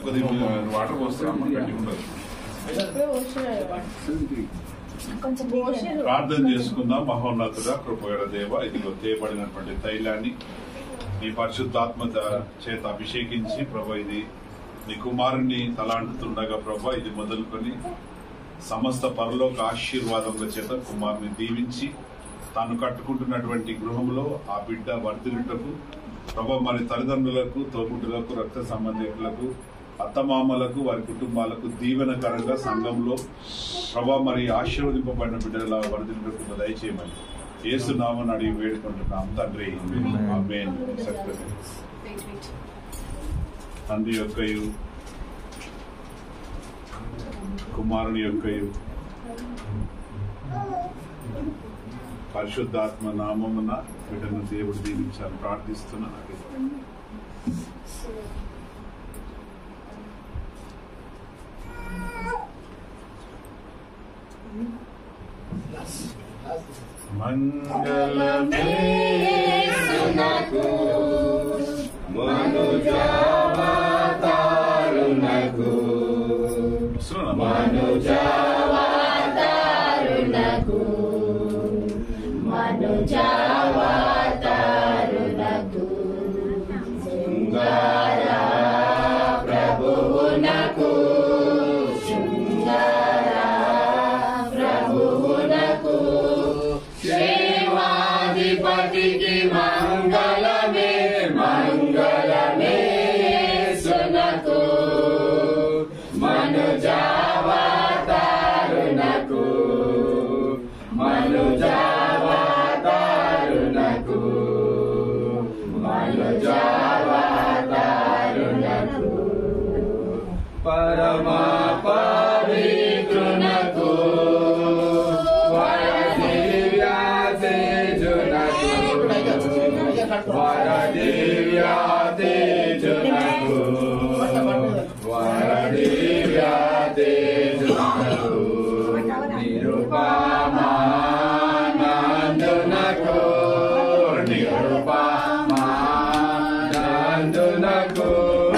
కొద్దిగా వాటర్ పోస్తున్నాం గట్టి ఉండదు. ప్రార్థన చేసుకుందాం. మహోన్నతుడ కృపగల దేవ, ఇదిగో తేయబడినటువంటి తైలాన్ని నీ పరిశుద్ధాత్మ చేత అభిషేకించి ప్రభా ఇది నీ కుమారుని తలాంటుతుండగా ప్రభా ఇది మొదలుకొని సమస్త పరలోక ఆశీర్వాదముల చేత కుమారుని దీవించి తాను కట్టుకుంటున్నటువంటి గృహంలో ఆ బిడ్డ వర్ధిల్లుటకు ప్రభా మరి తల్లిదండ్రులకు, తోబుట్టులకు, రక్త సంబంధికులకు, అత్తమామలకు, వారి కుటుంబాలకు దీవెనకరంగా సంఘంలో ప్రభా మరి ఆశీర్వదింపబడిన బిడ్డల వర్ధిల్లుటకు దయచేయమని యేసు నామమున అడిగి వేడుకుంటున్నాం తండ్రి. ఆమేన్. తండ్రి యొక్కయు కుమారుని యొక్కయు పరిశుద్ధాత్మ నామమున బిడ్డను దేవుడు దీవించాలని ప్రార్థిస్తున్నాను. మంగళమే యేసునకు మనుజావతారునకు మనుజావతారునకు మనుజావతారునకు శృంగార ప్రభువునకు శృంగార ప్రభువునకు సేవాధిపతికి మంగళమే మంగళమే యేసునకు మనుజావతారునకు మనుజావతారునకు మనుజావతారునకు పరమ పవిత్రునకు వరదివ్యాతేజునకు